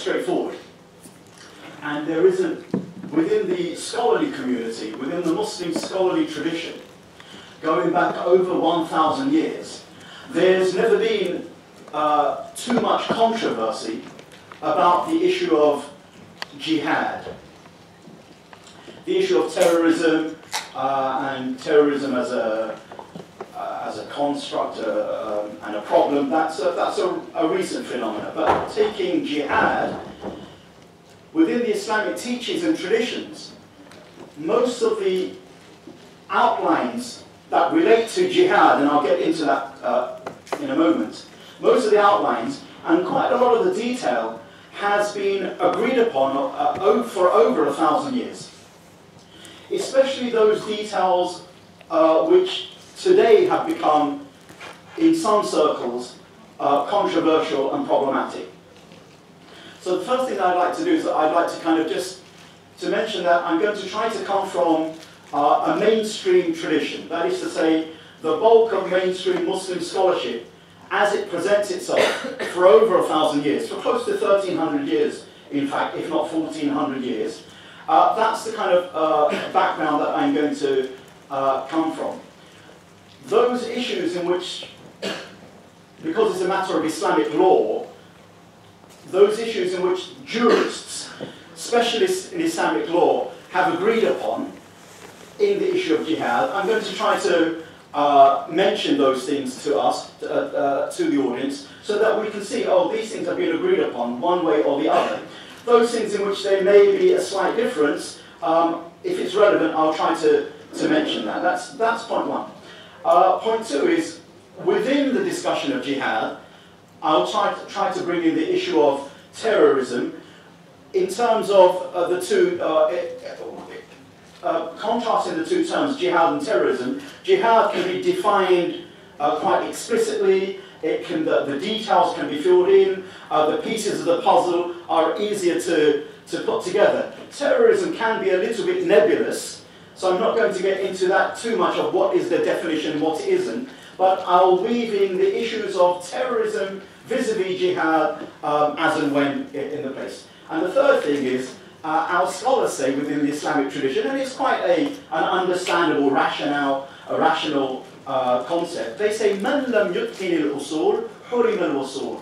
straightforward. And there isn't, within the scholarly community, within the Muslim scholarly tradition, going back over 1,000 years, there's never been too much controversy about the issue of jihad, the issue of terrorism, and terrorism as a construct and a problem. That's a recent phenomenon. But taking jihad within the Islamic teachings and traditions, most of the outlines that relate to jihad, and I'll get into that in a moment, most of the outlines and quite a lot of the detail has been agreed upon for over 1,000 years. Especially those details which today have become, in some circles, controversial and problematic. So the first thing that I'd like to do is that I'd like to kind of just to mention that I'm going to try to come from a mainstream tradition. That is to say, the bulk of mainstream Muslim scholarship as it presents itself for over 1,000 years, for close to 1,300 years, in fact, if not 1,400 years. That's the kind of background that I'm going to come from. Those issues in which, because it's a matter of Islamic law, those issues in which jurists, specialists in Islamic law, have agreed upon in the issue of jihad, I'm going to try to mention those things to us, to the audience, so that we can see, oh, these things have been agreed upon one way or the other. Those things in which there may be a slight difference, if it's relevant, I'll try to mention that. That's point one. Point two is, within the discussion of jihad, I'll try to bring in the issue of terrorism in terms of the two, contrasting the two terms, jihad and terrorism. Jihad can be defined quite explicitly. The details can be filled in. The pieces of the puzzle are easier to put together. Terrorism can be a little bit nebulous, so I'm not going to get into that too much of what is the definition and what isn't, but I'll weave in the issues of terrorism vis-a-vis jihad as and when in the place. And the third thing is, our scholars say within the Islamic tradition, and it's quite an understandable rationale, a rational concept. They say, "Man lam yutqin al-usul, hurim al-usul."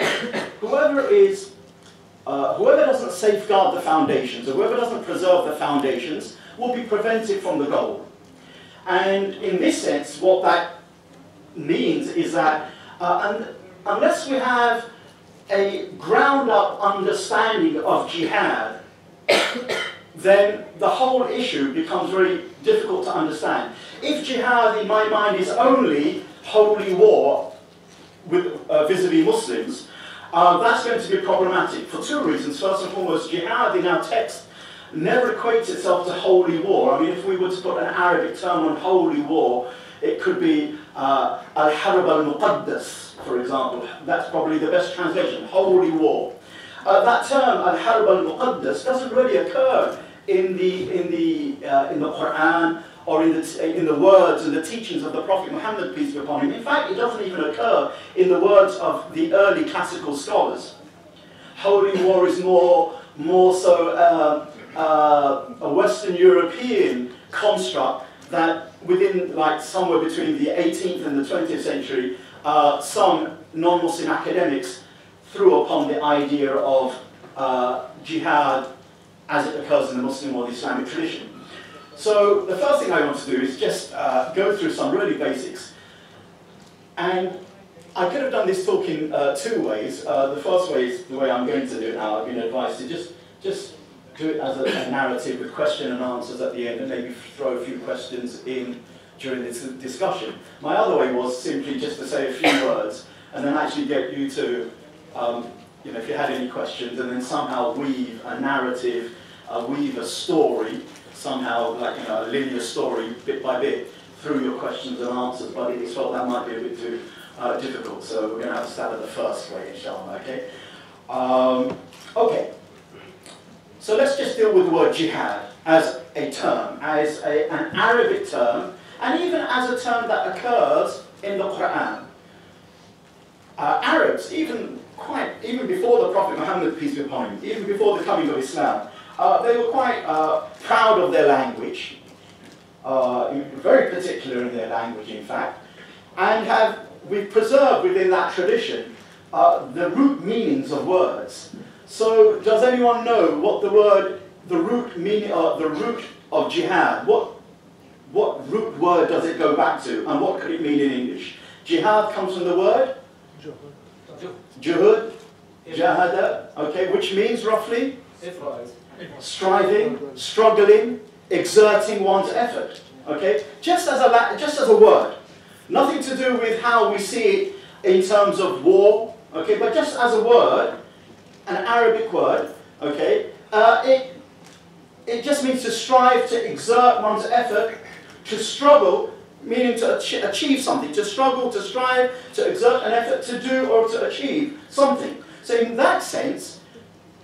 Whoever doesn't safeguard the foundations, or whoever doesn't preserve the foundations, will be prevented from the goal. And in this sense, what that means is that unless we have a ground-up understanding of jihad, then the whole issue becomes very difficult to understand. If jihad, in my mind, is only holy war with vis-a-vis Muslims, that's going to be problematic for two reasons. First and foremost, jihad in our text never equates itself to holy war. I mean, if we were to put an Arabic term on holy war, it could be al-harb al-muqaddas, for example. That's probably the best translation, holy war. That term, al-harb al-muqaddas, doesn't really occur in the Quran or in the words and the teachings of the Prophet Muhammad, peace be upon him. In fact, it doesn't even occur in the words of the early classical scholars. Holy war is more so a Western European construct that within, like, somewhere between the 18th and the 20th century, some non-Muslim academics threw upon the idea of jihad as it occurs in the Muslim or the Islamic tradition. So the first thing I want to do is just go through some really basics. And I could have done this talk in two ways. The first way is the way I'm going to do it now. I've been advised to just do it as a narrative with question and answers at the end, and maybe throw a few questions in during this discussion. My other way was simply just to say a few words and then actually get you to, if you had any questions, and then somehow weave a narrative, weave a story, somehow like a linear story, bit by bit, through your questions and answers. But it felt that might be a bit too difficult, so we're going to have to start at the first way, inshallah. Okay. Okay. So let's just deal with the word jihad as a term, as an Arabic term, and even as a term that occurs in the Quran. Arabs, even quite, even before the Prophet Muhammad, peace be upon him, even before the coming of Islam, they were quite proud of their language, very particular in their language, in fact, and we've preserved within that tradition the root meanings of words. So, does anyone know what the root meaning, the root of jihad? What root word does it go back to, and what could it mean in English? Jihad comes from the word Jihad, Jahada, okay, which means roughly striving, struggling, exerting one's effort. Okay, just as a word, nothing to do with how we see it in terms of war. Okay, but just as a word, an Arabic word. Okay, it just means to strive, to exert one's effort, to struggle, meaning to achieve something, to struggle, to strive, to exert an effort to do or to achieve something. So in that sense,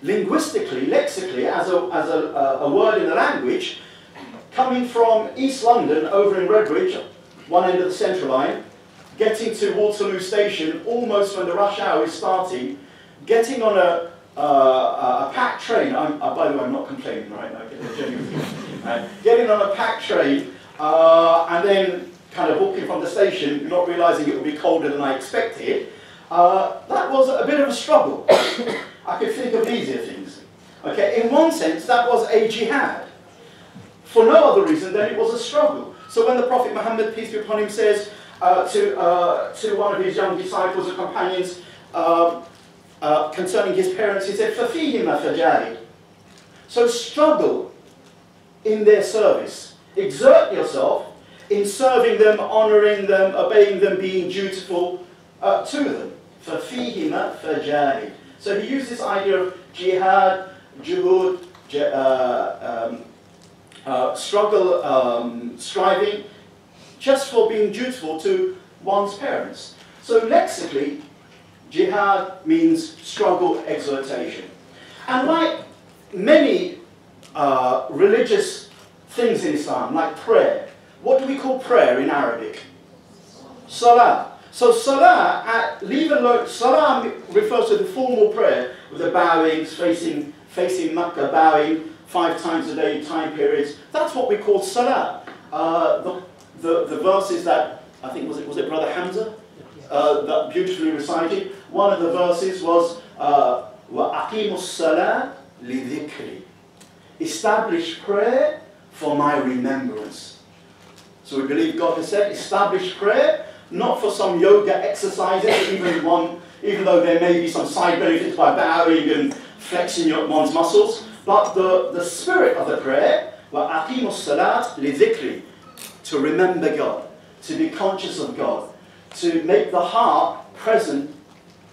linguistically, lexically, as a word in the language, coming from East London over in Redbridge, one end of the Central Line, getting to Waterloo Station almost when the rush hour is starting, getting on a packed train, by the way I'm not complaining, right, genuinely, getting on a packed train, and then kind of walking from the station, not realising it would be colder than I expected, that was a bit of a struggle. I could think of easier things. Okay, in one sense, that was a jihad. For no other reason than it was a struggle. So when the Prophet Muhammad, peace be upon him, says to one of his young disciples or companions concerning his parents, he said, فَفِيهِمَا فَجَاهِدْ. So struggle in their service. Exert yourself in serving them, honouring them, obeying them, being dutiful to them. فَفِيهِمَا فَجَاهِدْ. So he used this idea of jihad, juhud, struggle, striving, just for being dutiful to one's parents. So lexically, jihad means struggle, exhortation. And like many religious things in Islam, like prayer, what do we call prayer in Arabic? Salah. So salah, leave alone, salah refers to the formal prayer with the bowings, facing Makkah, bowing 5 times a day, time periods. That's what we call salah. The verses that, I think, was it Brother Hamza? That beautifully recited. One of the verses was, وَأَقِيمُوا الصَّلَاةَ لِذِكْرِ. Establish prayer for my remembrance. So we believe God has said, establish prayer, not for some yoga exercises, even though there may be some side benefits by bowing and flexing one's muscles, but the spirit of the prayer, وَأَقِيمُوا الصَّلَاةَ لِذِكْرِ, to remember God, to be conscious of God, to make the heart present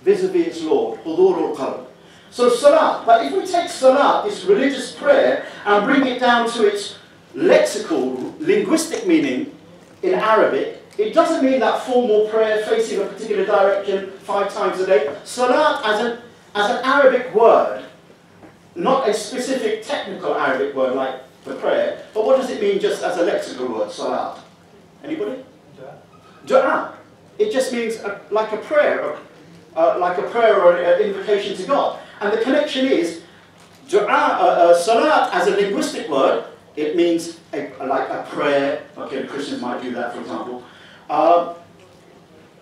vis-a-vis its Lord, حضور القلب. So salah, but if we take salah, this religious prayer, and bring it down to its lexical, linguistic meaning in Arabic, it doesn't mean that formal prayer facing a particular direction 5 times a day. Salat as an Arabic word, not a specific technical Arabic word like the prayer, but what does it mean just as a lexical word, salat? Anybody? Dua. It just means like a prayer or an invocation to God. And the connection is, dua, salat as a linguistic word, it means like a prayer. Okay, the Christians might do that, for example.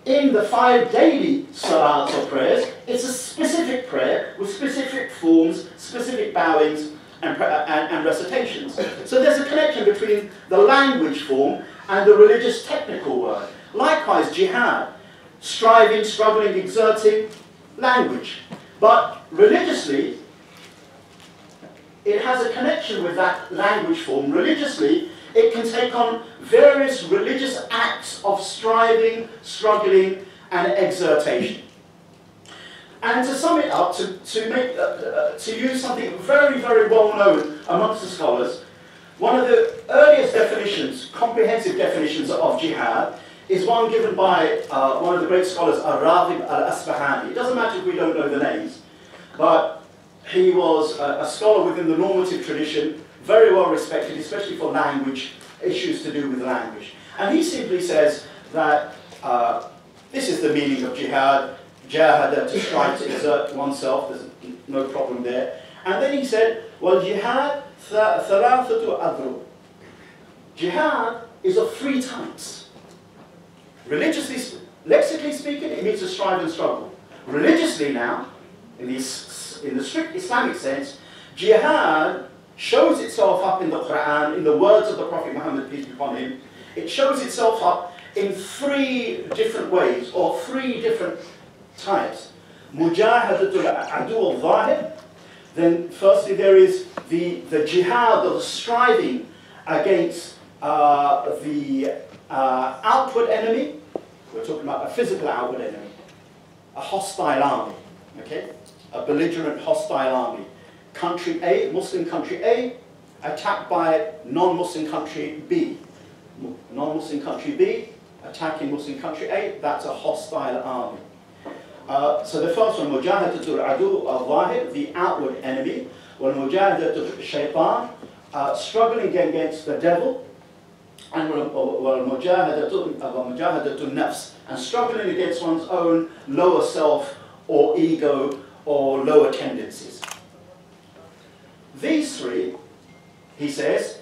In the 5 daily salats or prayers, it's a specific prayer with specific forms, specific bowings, and recitations. So there's a connection between the language form and the religious technical word. Likewise, jihad, striving, struggling, exerting, language. But religiously, it has a connection with that language form. Religiously, it can take on various religious acts of striving, struggling, and exertation. And to sum it up, to use something very, very well known amongst the scholars, one of the earliest definitions, comprehensive definitions of jihad, is one given by one of the great scholars, Ar-Raghib al-Asbahani. It doesn't matter if we don't know the names, but he was a scholar within the normative tradition, very well respected, especially for language, issues to do with language. And he simply says that this is the meaning of jihad. jahada, to strive to exert oneself, there's no problem there. And then he said, well, jihad thalathatu adru. Jihad is of 3 types. Religiously, lexically speaking, it means to strive and struggle. Religiously now, in the strict Islamic sense, jihad shows itself up in the Quran, in the words of the Prophet Muhammad, peace be upon him. It shows itself up in 3 different ways, or 3 different types. Mujahadatul adu al-zahir. Then firstly there is the jihad, or the striving against the outward enemy. We're talking about a physical outward enemy, a hostile army, okay? A belligerent hostile army. Country A, Muslim country A, attacked by non-Muslim country B. Non-Muslim country B, attacking Muslim country A, that's a hostile army. So the first one, Mujahadatul adu al-zahir, the outward enemy. Well, Mujahadatul shaitan, struggling against the devil. And Mujahadatul nafs, and struggling against one's own lower self or ego or lower tendencies. These 3, he says,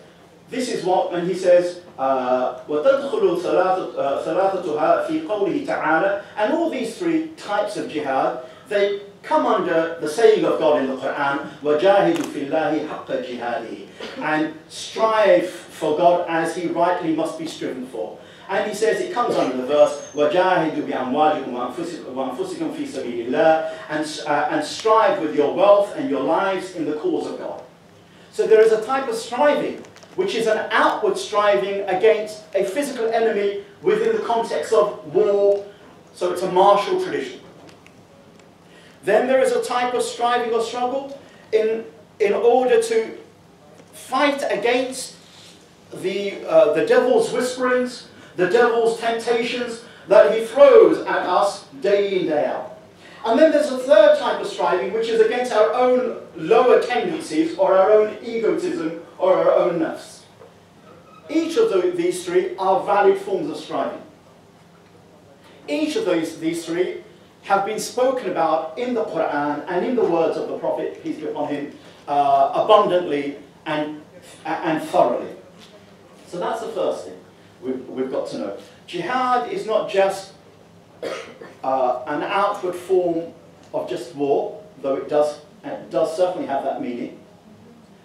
this is what, and he says, وَتَدْخُلُ ثَلَاثَتُهَا فِي قَوْلِهِ تَعَالَى. And all these 3 types of jihad, they come under the saying of God in the Quran, وَجَاهِدُ فِي اللَّهِ حَقَّ جِهَادِهِ, and strive for God as he rightly must be striven for. And he says, it comes under the verse, وَجَاهِدُ بِأَمْوَالِكُمْ وَأَنفُسِكُمْ فِي سَبِيلِ اللَّهِ, and strive with your wealth and your lives in the cause of God. So there is a type of striving, which is an outward striving against a physical enemy within the context of war, so it's a martial tradition. Then there is a type of striving or struggle in order to fight against the devil's whisperings, the devil's temptations that he throws at us day in, day out. And then there's a third type of striving, which is against our own lower tendencies, or our own egotism, or our own nafs. Each of these 3 are valid forms of striving. Each of these 3 have been spoken about in the Quran and in the words of the Prophet, peace be upon him, abundantly and thoroughly. So that's the first thing we've got to know. Jihad is not just an outward form of just war, though it does certainly have that meaning.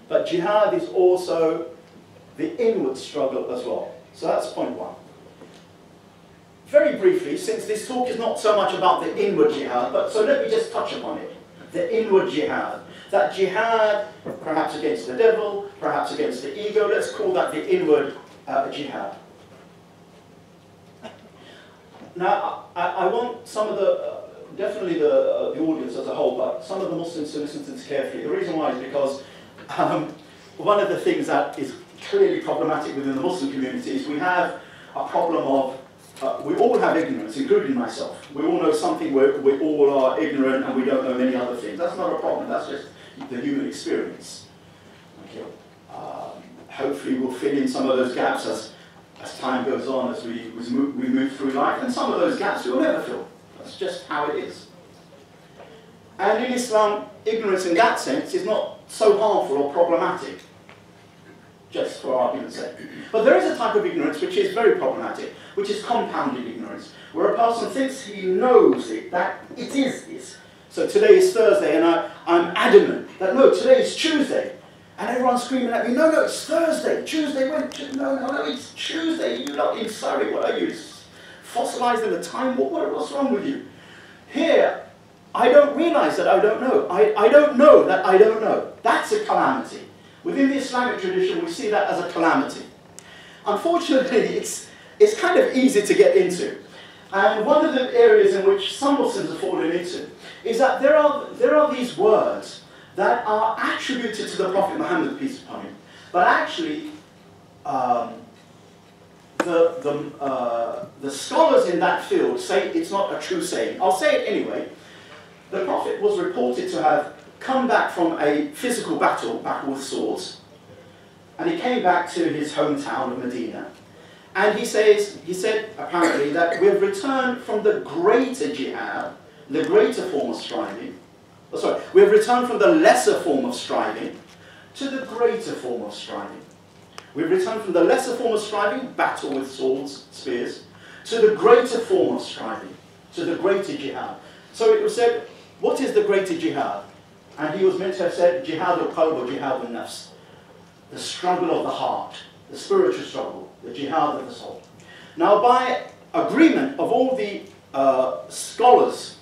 But jihad is also the inward struggle as well. So that's point 1. Very briefly, since this talk is not so much about the inward jihad, but so let me just touch upon it. The inward jihad. That jihad, perhaps against the devil, perhaps against the ego, let's call that the inward jihad. Now, I want some of definitely the audience as a whole, but some of the Muslims to listen to this carefully. The reason why is because one of the things that is clearly problematic within the Muslim community is we have a problem of, we all have ignorance, including myself. We all know something, we all are ignorant and we don't know many other things. That's not a problem, that's just the human experience. Okay. Hopefully we'll fill in some of those gaps as time goes on, as we move through life, and some of those gaps we'll never fill. That's just how it is. And in Islam, ignorance in that sense is not so harmful or problematic, just for argument's sake. But there is a type of ignorance which is very problematic, which is compounded ignorance, where a person thinks he knows it, that it is this. So today is Thursday, and I'm adamant that no, today is Tuesday. And everyone's screaming at me, no, no, it's Thursday. Tuesday, when? No, it's Tuesday. You're not in Surrey. What are you, fossilised in the time? What's wrong with you? Here, I don't realise that I don't know. I don't know that I don't know. That's a calamity. Within the Islamic tradition, we see that as a calamity. Unfortunately, it's kind of easy to get into. And one of the areas in which some Muslims have fallen into is that there are these words that are attributed to the Prophet Muhammad, peace upon him, but actually the scholars in that field say it's not a true saying. I'll say it anyway. The Prophet was reported to have come back from a physical battle with swords, and he came back to his hometown of Medina, and he said apparently that we have returned from the greater jihad, the greater form of striving. Oh, sorry, we have returned from the lesser form of striving to the greater form of striving. We've returned from the lesser form of striving, battle with swords, spears, to the greater form of striving, to the greater jihad. So it was said, what is the greater jihad? And he was meant to have said, jihad al-qalb or jihad al-nafs, the struggle of the heart, the spiritual struggle, the jihad of the soul. Now, by agreement of all the scholars,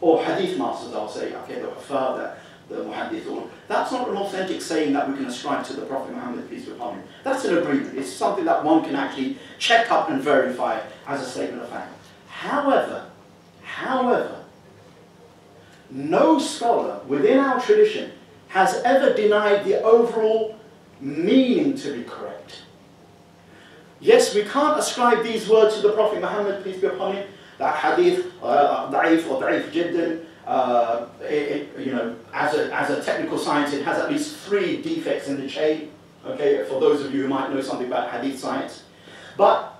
or hadith masters, I'll say, okay, the Hufar, the Muhaddithun, that's not an authentic saying that we can ascribe to the Prophet Muhammad, peace be upon him. That's an agreement. It's something that one can actually check up and verify as a statement of fact. However, no scholar within our tradition has ever denied the overall meaning to be correct. Yes, we can't ascribe these words to the Prophet Muhammad, peace be upon him. That hadith, da'if or da'if jiddan, you know, as a technical science, it has at least 3 defects in the chain. Okay, for those of you who might know something about hadith science. But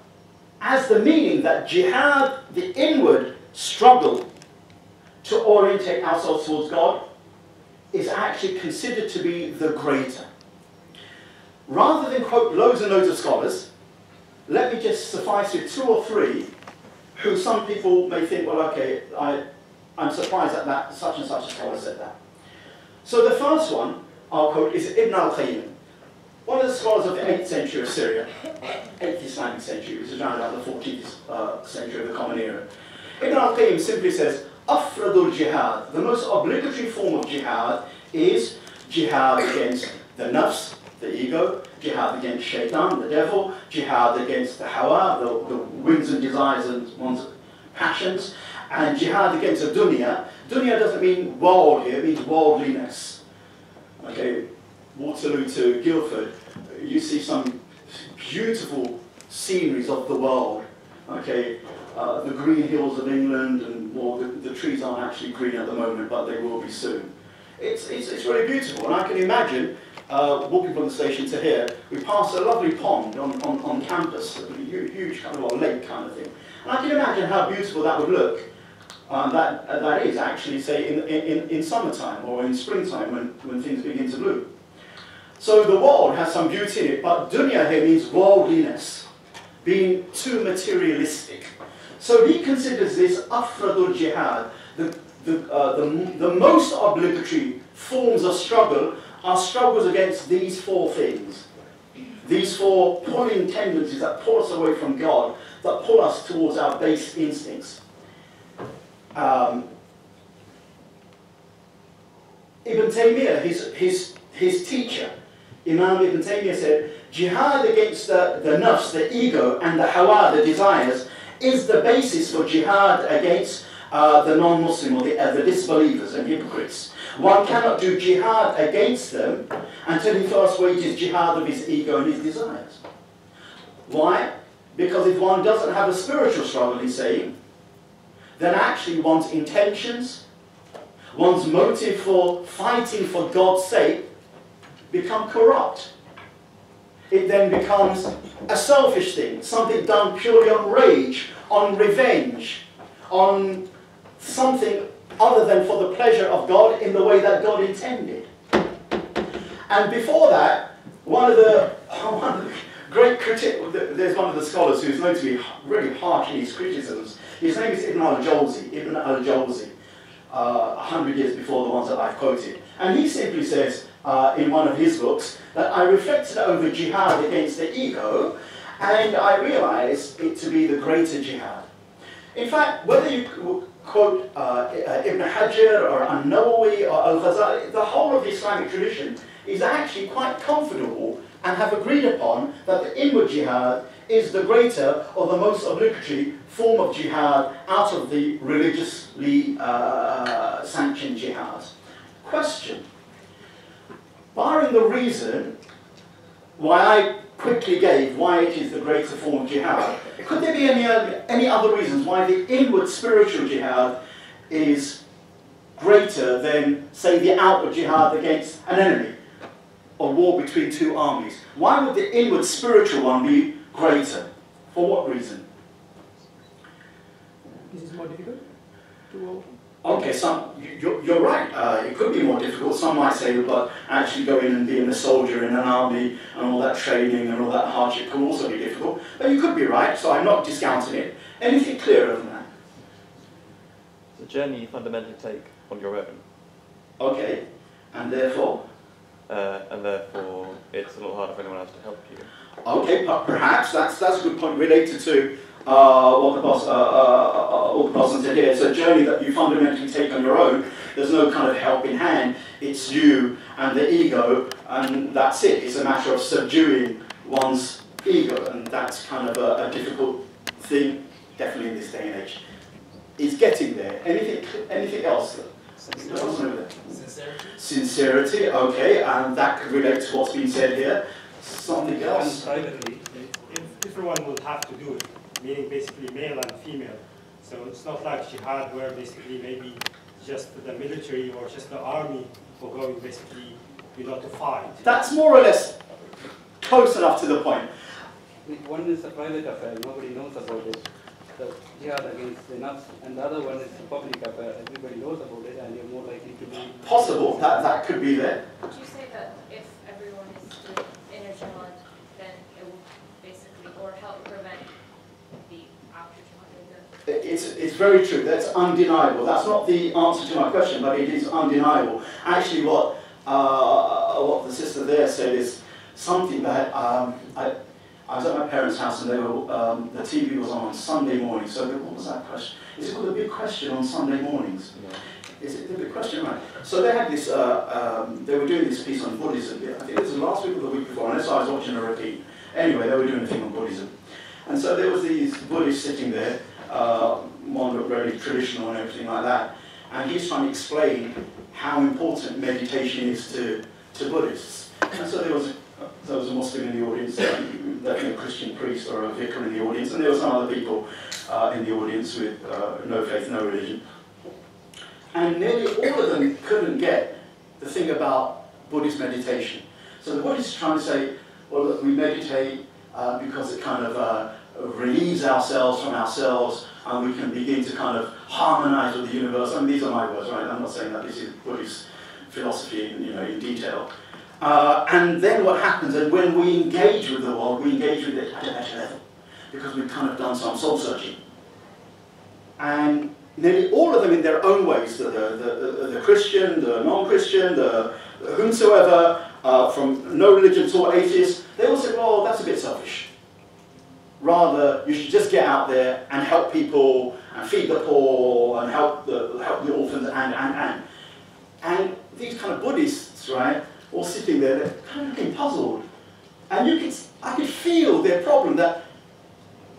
as the meaning that jihad, the inward struggle to orientate ourselves towards God, is actually considered to be the greater. Rather than quote loads and loads of scholars, let me just suffice with 2 or 3 who some people may think, well, okay, I'm surprised that such and such a scholar said that. So the first one I'll quote is Ibn al-Qayyim, one of the scholars of the 8th century of Syria, 8th Islamic century, which is around about the 14th century of the Common Era. Ibn al-Qayyim simply says, Afradul jihad, the most obligatory form of jihad is jihad against the nafs, the ego, jihad against shaitan, the devil, jihad against the hawa, the whims and desires and one's passions, and jihad against the dunya. Dunya doesn't mean world here, it means worldliness. Okay, Waterloo to Guildford, you see some beautiful sceneries of the world. Okay, the green hills of England, and well, the trees aren't actually green at the moment, but they will be soon. It's really beautiful, and I can imagine walking from the station to here, we pass a lovely pond on campus, a huge kind of a lake kind of thing. And I can imagine how beautiful that would look. That is actually, say, in summertime or in springtime when things begin to bloom. So the world has some beauty in it, but dunya here means worldliness, being too materialistic. So he considers this afradul jihad, the most obligatory forms of struggle are struggles against these 4 things. These 4 pulling tendencies that pull us away from God, that pull us towards our base instincts. Ibn Taymiyyah, his teacher, Imam Ibn Taymiyyah said, jihad against the nafs, the ego, and the hawa, the desires, is the basis for jihad against the non-Muslim or the disbelievers and hypocrites. One cannot do jihad against them until he first wages jihad of his ego and his desires. Why? Because if one doesn't have a spiritual struggle, he's saying, then actually one's intentions, one's motive for fighting for God's sake become corrupt. It then becomes a selfish thing, something done purely on rage, on revenge, on something other than for the pleasure of God in the way that God intended. And before that, one of the great critics, there's one of the scholars who's known to be really harsh in his criticisms. His name is Ibn al-Jawzi, 100 years before the ones that I've quoted. And he simply says in one of his books that I reflected over jihad against the ego, and I realized it to be the greater jihad. In fact, whether you quote Ibn Hajar or An-Nawawi or Al-Ghazali, the whole of the Islamic tradition is actually quite comfortable and have agreed upon that the inward jihad is the greater or the most obligatory form of jihad out of the religiously sanctioned jihads. Question: barring the reason why I quickly gave why it is the greater form of jihad, could there be any other reasons why the inward spiritual jihad is greater than, say, the outward jihad against an enemy, or war between 2 armies? Why would the inward spiritual one be greater? For what reason? This is more difficult to overcome. Okay, you're right. It could be more difficult. Some might say, but actually going and being a soldier in an army and all that training and all that hardship can also be difficult. But you could be right, so I'm not discounting it. Anything clearer than that? It's a journey you fundamentally take on your own. Okay, and therefore? And therefore, it's a lot harder for anyone else to help you. Okay, but perhaps that's a good point related to what the boss said here. It's a journey that you fundamentally take on your own. There's no kind of helping hand. It's you and the ego, and that's it. It's a matter of subduing one's ego, and that's kind of a difficult thing, definitely in this day and age. It's getting there. Anything else? Sincerity. Sincerity, okay, and that could relate to what's been said here. Something else? And privately, everyone will have to do it, meaning basically male and female. So it's not like jihad where basically maybe just the military or just the army will go basically, to fight. That's more or less close enough to the point. One is a private affair, nobody knows about it. The jihad against the nafs, and the other one is a public affair, everybody knows about it, and you're more likely to be... Possible, that could be there. Would you say that if everyone is doing inner jihad, then it will basically, or help prevent the after jihad? It's very true, that's undeniable. That's not the answer to my question, but it is undeniable. Actually, what the sister there said is something that I was at my parents' house and they were, the TV was on Sunday morning. So what was that question? Is it called The Big Question on Sunday mornings? Yeah. Is it The Big Question, right? So they had this, they were doing this piece on Buddhism. I think it was last week or the week before, unless I was watching a repeat. Anyway, they were doing a thing on Buddhism. And so there was these Buddhists sitting there, one looked very traditional and everything like that. And he's trying to explain how important meditation is to Buddhists. And so there was a Muslim in the audience, a Christian priest or a vicar in the audience, and there were some other people in the audience with no faith, no religion. And nearly all of them couldn't get the thing about Buddhist meditation. So the Buddhists are trying to say, well, look, we meditate because it kind of relieves ourselves from ourselves, and we can begin to kind of harmonize with the universe. I mean, these are my words, right? I'm not saying that this is Buddhist philosophy, in detail. And then what happens, and when we engage with the world, we engage with it at a better level, because we've kind of done some soul searching. And nearly all of them in their own ways, the Christian, the non-Christian, the whomsoever, from no religion to atheists, they all say, well, that's a bit selfish. Rather, you should just get out there and help people, and feed the poor, and help the orphans, and these kind of Buddhists, right, all sitting there, they're kind of looking puzzled. And I could feel their problem, that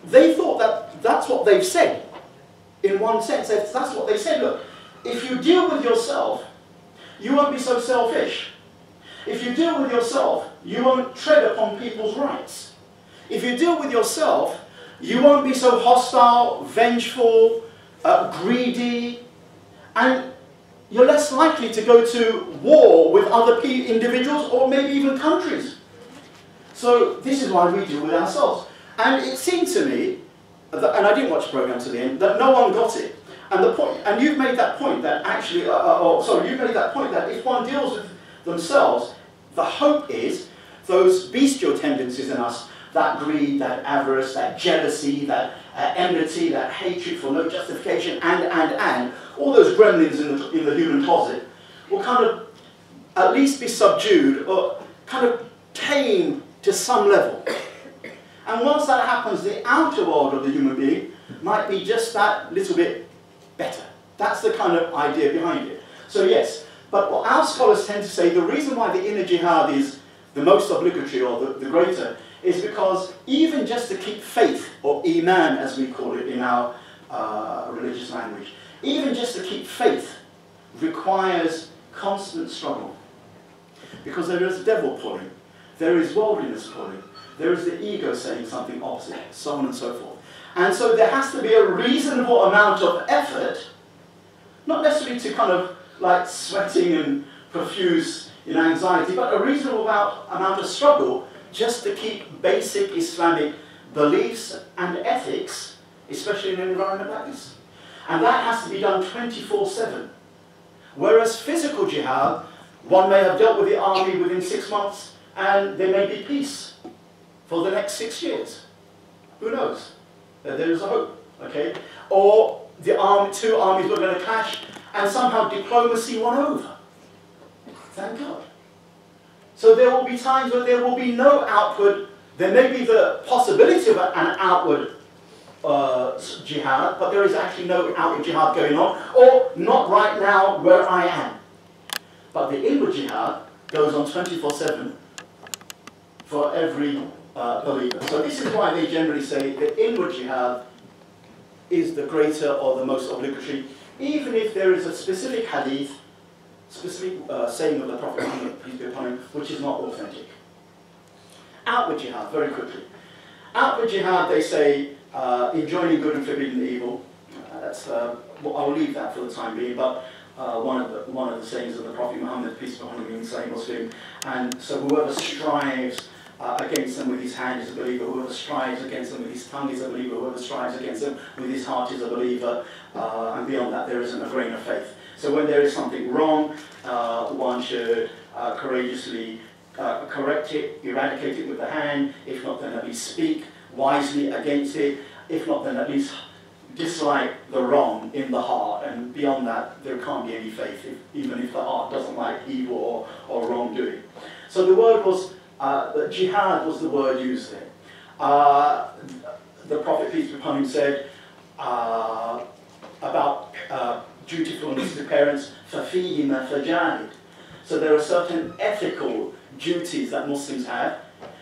they thought that that's what they've said. In one sense, that's what they said. Look, if you deal with yourself, you won't be so selfish. If you deal with yourself, you won't tread upon people's rights. If you deal with yourself, you won't be so hostile, vengeful, greedy, and you're less likely to go to war with other individuals or maybe even countries. So this is why we deal with ourselves. And it seemed to me, that, and I didn't watch the program to the end, that no one got it. And the point, and you've made that point that actually, you've made that point that if one deals with themselves, the hope is those bestial tendencies in us, that greed, that avarice, that jealousy, that enmity, that hatred for no justification, and all those gremlins in the human closet will kind of at least be subdued or kind of tamed to some level. And once that happens, the outer world of the human being might be just that little bit better. That's the kind of idea behind it. So yes, but what our scholars tend to say, the reason why the inner jihad is the most obligatory or the greater is because even just to keep faith, or iman as we call it in our religious language, even just to keep faith requires constant struggle. Because there is devil pulling, there is worldliness pulling, there is the ego saying something opposite, so on and so forth. And so there has to be a reasonable amount of effort, not necessarily to kind of like sweating and profuse anxiety, but a reasonable amount of struggle just to keep basic Islamic beliefs and ethics, especially in an environment like this. And that has to be done 24/7. Whereas physical jihad, one may have dealt with the army within 6 months, and there may be peace for the next 6 years. Who knows? There is a hope, okay? Or the two armies were going to clash, and somehow diplomacy won over. Thank God. So there will be times when there will be no outward, there may be the possibility of an outward jihad, but there is actually no outward jihad going on, or not right now where I am. But the inward jihad goes on 24/7 for every believer. So this is why they generally say the inward jihad is the greater or the most obligatory, even if there is a specific hadith, specific saying of the Prophet Muhammad, peace be upon him, which is not authentic. Outward jihad, very quickly. Outward jihad, they say, enjoining good and forbidding evil. Well, I'll leave that for the time being, but one of the sayings of the Prophet Muhammad, peace be upon him, in Sahih Muslim. And so whoever strives against them with his hand is a believer, whoever strives against them with his tongue is a believer, whoever strives against them with his heart is a believer, and beyond that there isn't a grain of faith. So when there is something wrong, one should courageously correct it, eradicate it with the hand, if not then at least speak wisely against it, if not then at least dislike the wrong in the heart, and beyond that there can't be any faith, even if the heart doesn't like evil or wrongdoing. So the word was, jihad was the word used there. The Prophet, peace be upon him, said about dutifulness to parents, فَفِيهِمَا فَجَاهِدْ. So there are certain ethical duties that Muslims have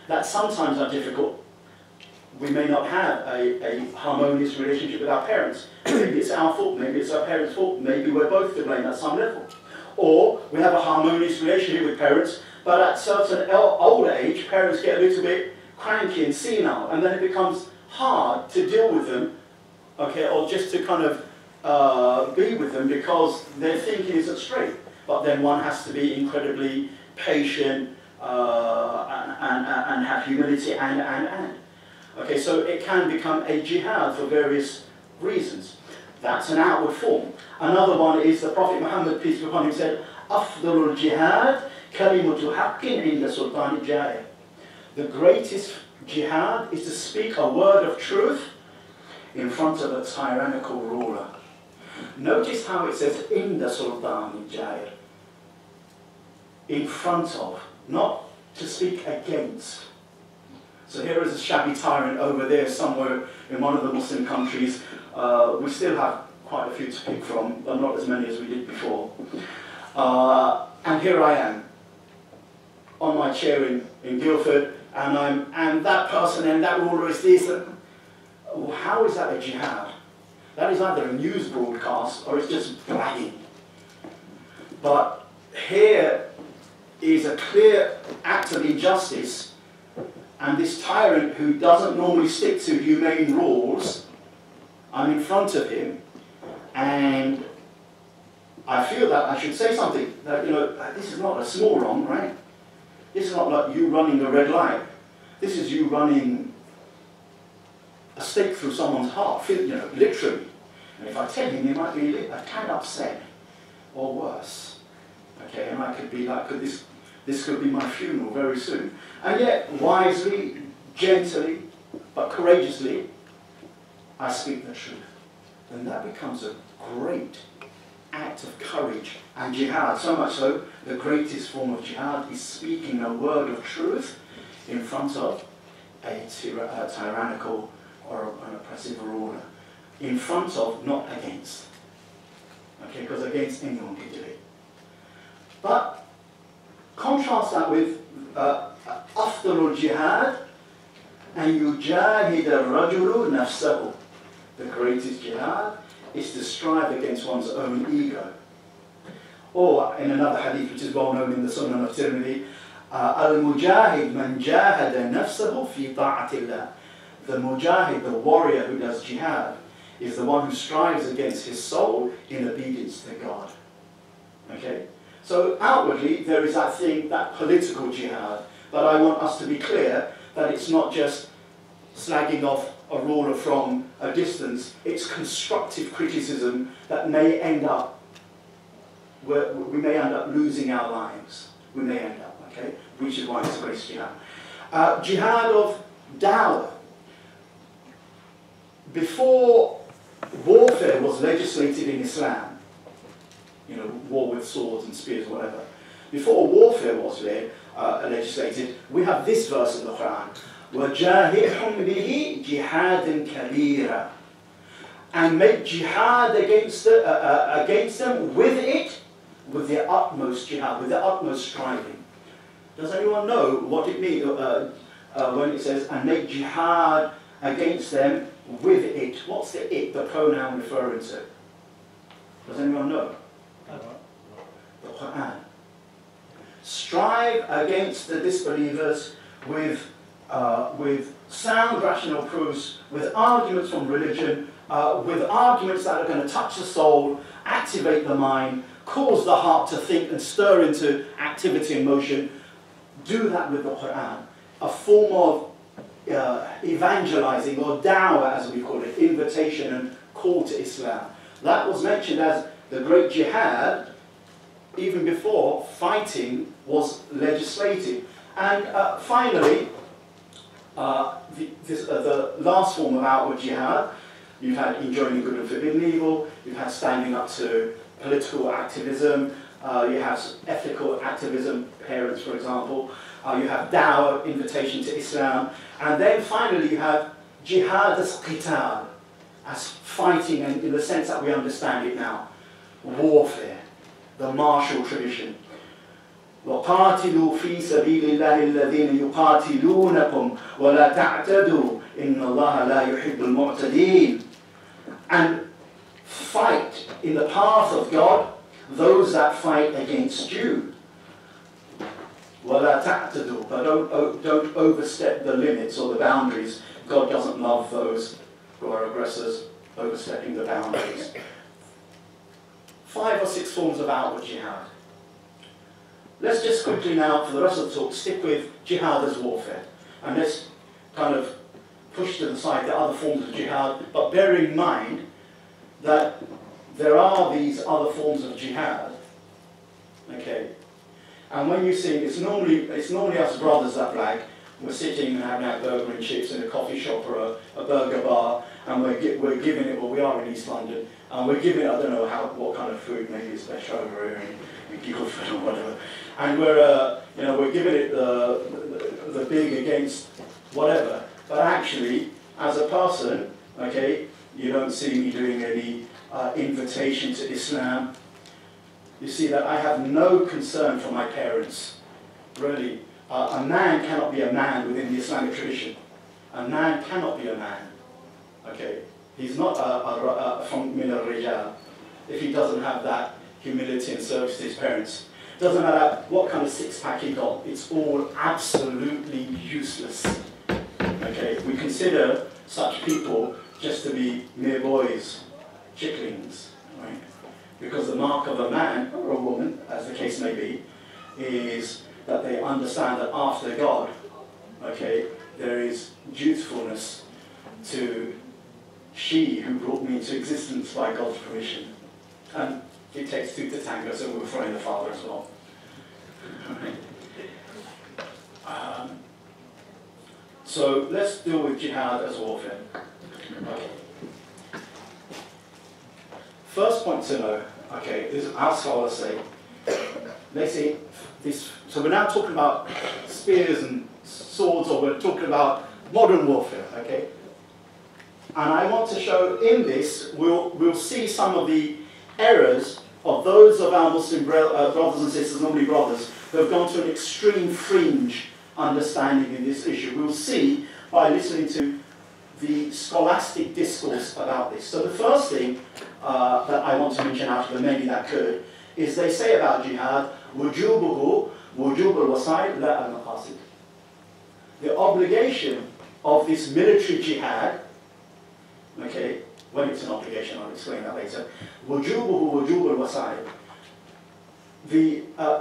that sometimes are difficult. We may not have a harmonious relationship with our parents. Maybe it's our fault, maybe it's our parents' fault, maybe we're both to blame at some level. Or we have a harmonious relationship with parents, but at certain older age, parents get a little bit cranky and senile, and then it becomes hard to deal with them, okay, or just to kind of be with them because their thinking isn't straight. But then one has to be incredibly patient and have humility and. Okay, so it can become a jihad for various reasons. That's an outward form. Another one is the Prophet Muhammad, peace be upon him, said, أفضل الجهاد كلمة حق عند سلطان الجائر. The greatest jihad is to speak a word of truth in front of a tyrannical ruler. Notice how it says عند سلطان الجائر. In front of, not to speak against. So here is a shabby tyrant over there somewhere in one of the Muslim countries. We still have quite a few to pick from, but not as many as we did before. And here I am, on my chair in Guildford, and that person and that ruler is this. How is that a jihad? That is either a news broadcast or it's just bragging. But here is a clear act of injustice. And this tyrant who doesn't normally stick to humane rules, I'm in front of him, and I feel that I should say something. That, you know, this is not a small wrong, right? This is not like you running a red light. This is you running a stake through someone's heart, you know, literally. And if I tell him, he might be a tad upset, or worse. Okay, and I could be like, this could be my funeral very soon. And yet, wisely, gently, but courageously, I speak the truth. Then that becomes a great act of courage and jihad. So much so, the greatest form of jihad is speaking a word of truth in front of a tyrannical or an oppressive ruler. In front of, not against. Okay, because against anyone can do it. But contrast that with أفضل الجهاد أن يجاهد الرجل نفسه. The greatest jihad is to strive against one's own ego. Or in another hadith which is well known in the Sunan of Tirmidhi, المجاهد من جاهد نفسه في طاعة الله. The mujahid, the warrior who does jihad, is the one who strives against his soul in obedience to God. Okay? So outwardly there is that thing, that political jihad, but I want us to be clear that it's not just slagging off a ruler from a distance, it's constructive criticism that may end up, where we may end up losing our lives. We may end up, okay? Which is why it's a great jihad. Jihad of dawah. Before warfare was legislated in Islam, you know, war with swords and spears or whatever, before warfare was legislated, we have this verse in the Quran, وَجَاهِدْهُمْ بِهِ جِهَادًا كَبِيرًا, and make jihad against them with it, with the utmost jihad, with the utmost striving. Does anyone know what it means when it says, and make jihad against them with it? What's the it, the pronoun referring to? Does anyone know? The Quran. Strive against the disbelievers with sound rational proofs, with arguments from religion, with arguments that are going to touch the soul, activate the mind, cause the heart to think and stir into activity and motion. Do that with the Quran. A form of evangelizing, or dawah as we call it, invitation and call to Islam. That was mentioned as the great jihad even before fighting was legislated. And finally, the last form of outward jihad, you've had enjoining good and forbidding evil, you've had standing up to political activism, you have ethical activism, parents for example, you have dawah, invitation to Islam, and then finally you have jihad as qital, as fighting, and in the sense that we understand it now, warfare, the martial tradition. وَقَاتِلُوا فِي سَبِيلِ اللَّهِ الَّذِينَ يُقَاتِلُونَكُمْ وَلَا تَعْتَدُوا إِنَّ اللَّهَ لَا يُحِبُّ الْمُعْتَدِينَ. And fight in the path of God those that fight against you. وَلَا تَعْتَدُوا, but don't overstep the limits or the boundaries. God doesn't love those who are aggressors, overstepping the boundaries. 5 or 6 forms of outward jihad. Let's just quickly now, for the rest of the talk, stick with jihad as warfare. And let's kind of push to the side the other forms of jihad, but bear in mind that there are these other forms of jihad, okay? And when you see, it's normally us brothers that brag. We're sitting and having our burger and chips in a coffee shop or a burger bar, and we're giving it, well, we are in East London, and we're giving it, I don't know what kind of food, maybe it's special over here, and giggle food or whatever. And we're giving it the big against whatever. But actually, as a person, okay, you don't see me doing any invitation to Islam. You see that I have no concern for my parents, really. A man cannot be a man within the Islamic tradition. A man cannot be a man, okay? He's not from min al-rijal if he doesn't have that humility and service to his parents. Doesn't matter what kind of six-pack he got, it's all absolutely useless. Okay, we consider such people just to be mere boys, chicklings, right? Because the mark of a man, or a woman, as the case may be, is that they understand that after God, okay, there is dutifulness to she who brought me into existence by God's permission. And it takes 2 to tango, so we'll throw in the father as well. So let's deal with jihad as warfare. Okay. First point to know, okay, this is our scholars say, they say this, so we're now talking about spears and swords, or we're talking about modern warfare, okay? And I want to show in this, we'll see some of the errors of those of our Muslim brothers and sisters, normally brothers, who have gone to an extreme fringe understanding in this issue. We'll see by listening to the scholastic discourse about this. So the first thing that I want to mention out of the many that could, is they say about jihad, وُجُوبُهُ وُجُوبُ الْوَسَائِلِ لَا الْمَقَاصِدِ. The obligation of this military jihad, okay, when it's an obligation, I'll explain that later. وُجُوبُهُ وُجُوبُ الْوَسَائِلِ.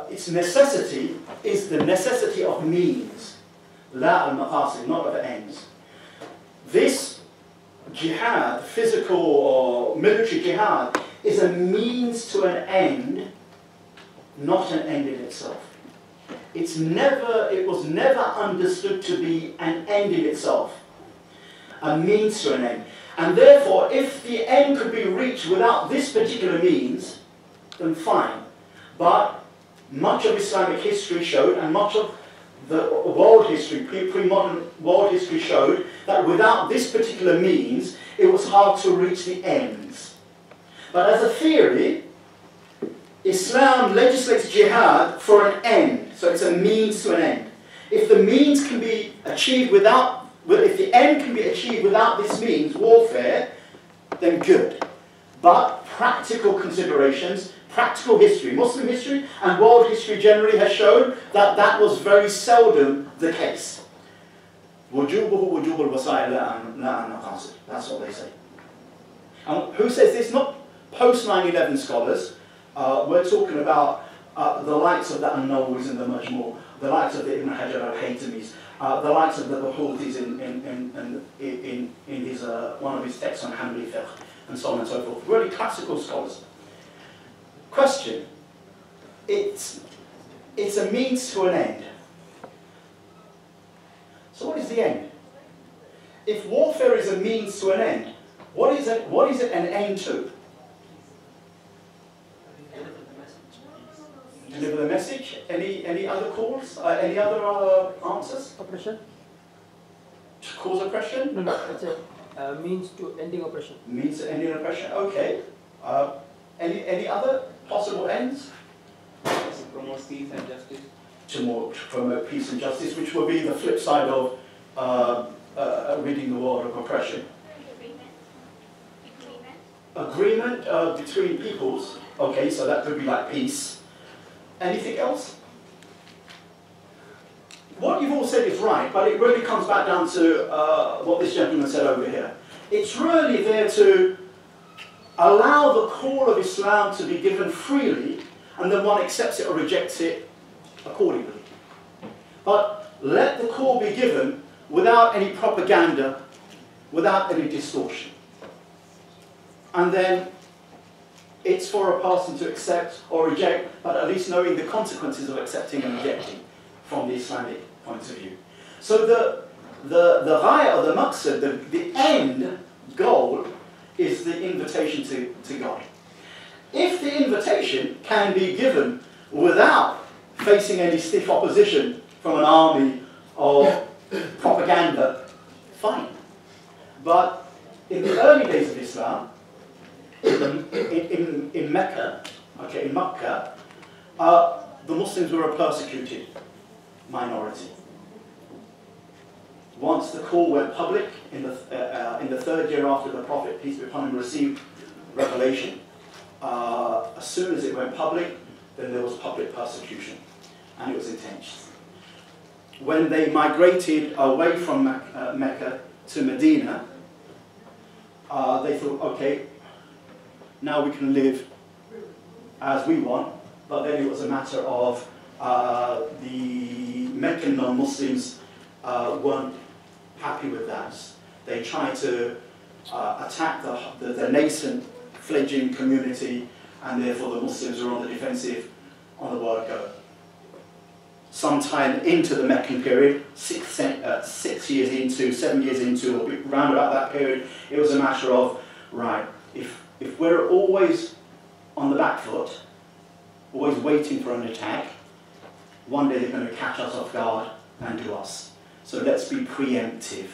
Its necessity is the necessity of means, la al-maqasid, not of ends. This jihad, physical or military jihad, is a means to an end, not an end in itself. It was never understood to be an end in itself, a means to an end. And therefore, if the end could be reached without this particular means, then fine. But much of Islamic history showed, and much of the world history, pre-modern world history showed, that without this particular means, it was hard to reach the ends. But as a theory, Islam legislates jihad for an end, so it's a means to an end. If the means can be achieved without, if the end can be achieved without this means, warfare, then good. But practical considerations, practical history, Muslim history and world history generally has shown that that was very seldom the case. وجوبه وجوب الوسائل لا المقاصد. That's what they say. And who says this? Not post 9/11 scholars. We're talking about the likes of the An-Nawawi and the Majmu', the likes of the Ibn Hajar al-Haytamis, the likes of the Houthis in his one of his texts on Hanbali fiqh, and so on and so forth. Really classical scholars. Question: it's a means to an end. So what is the end? If warfare is a means to an end, what is it an end to? Deliver the message. Any other calls? Any other answers? Oppression? To cause oppression? No, it's a means to ending oppression. Means to ending oppression. Okay. Any other possible ends? To promote peace and justice. To promote peace and justice, which will be the flip side of ridding the world of oppression. Agreement between peoples. Okay, so that could be like peace. Anything else? What you've all said is right, but it really comes back down to what this gentleman said over here. It's really there to allow the call of Islam to be given freely, and then one accepts it or rejects it accordingly. But let the call be given without any propaganda, without any distortion. And then it's for a person to accept or reject, but at least knowing the consequences of accepting and rejecting from the Islamic point of view. So the ghaya or the maqsad, the end goal, is the invitation to God. If the invitation can be given without facing any stiff opposition from an army or propaganda, fine. But in the early days of Islam, in Mecca, okay, in Makkah, the Muslims were a persecuted minority. Once the call went public in the 3rd year after the Prophet, peace be upon him, received revelation, as soon as it went public, then there was public persecution, and it was intense. When they migrated away from Mecca to Medina, they thought, okay, now we can live as we want, but then it was a matter of the Meccan non-Muslims weren't happy with that. They tried to attack the nascent, fledgling community, and therefore the Muslims were on the defensive on the word go. Sometime into the Meccan period, 7 years into, or round about that period, it was a matter of, right, if we're always on the back foot, always waiting for an attack, one day they're going to catch us off guard and do us. So let's be preemptive.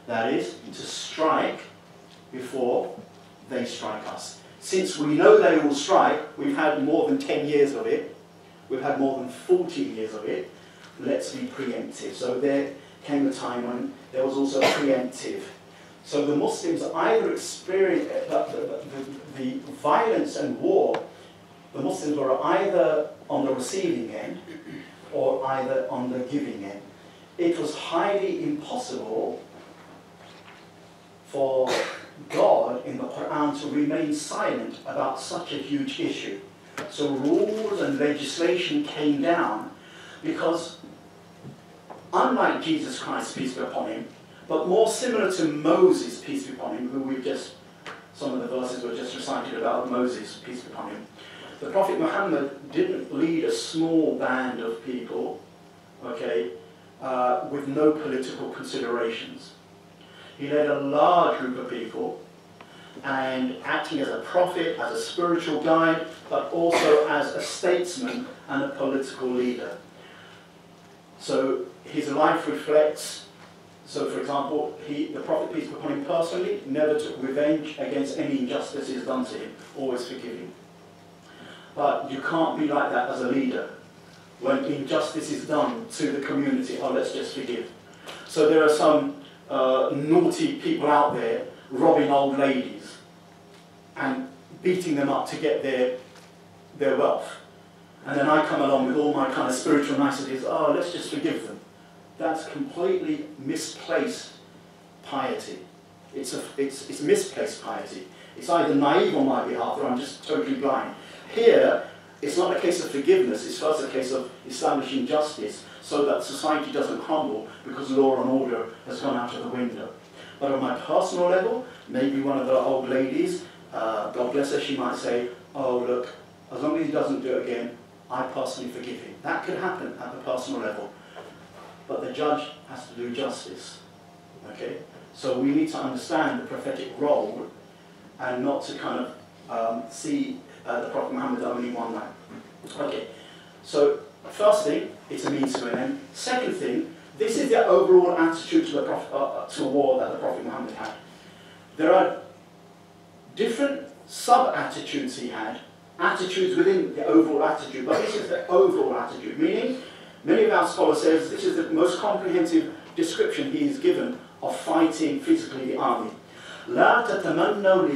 That is, to strike before they strike us. Since we know they will strike, we've had more than 10 years of it, we've had more than 14 years of it, let's be preemptive. So there came a time when there was also preemptive. So the Muslims either experienced the violence and war, the Muslims were either on the receiving end or either on the giving end. It was highly impossible for God in the Quran to remain silent about such a huge issue. So rules and legislation came down because, unlike Jesus Christ, peace be upon him, but more similar to Moses, peace be upon him, who we've just, some of the verses were just recited about Moses, peace be upon him. The Prophet Muhammad didn't lead a small band of people, okay, with no political considerations. He led a large group of people, and acting as a prophet, as a spiritual guide, but also as a statesman and a political leader. So his life reflects, so for example, the Prophet, peace be upon him, personally never took revenge against any injustices done to him, always forgiving. But you can't be like that as a leader. When injustice is done to the community, oh, let's just forgive. So there are some naughty people out there robbing old ladies and beating them up to get their wealth. And then I come along with all my kind of spiritual niceties, oh, let's just forgive them. That's completely misplaced piety. It's misplaced piety. It's either naive on my behalf or I'm just totally blind. Here, it's not a case of forgiveness, it's first a case of establishing justice so that society doesn't crumble because law and order has gone out of the window. But on my personal level, maybe one of the old ladies, God bless her, she might say, oh look, as long as he doesn't do it again, I personally forgive him. That could happen at the personal level. But the judge has to do justice. Okay? So we need to understand the prophetic role and not to kind of see the Prophet Muhammad only one way. Okay, so first thing, it's a means to an end. Second thing, this is the overall attitude to, to war that the Prophet Muhammad had. There are different sub-attitudes he had, attitudes within the overall attitude, but this is the overall attitude, meaning many of our scholars say this is the most comprehensive description he is given of fighting physically the army. لا تتمنوا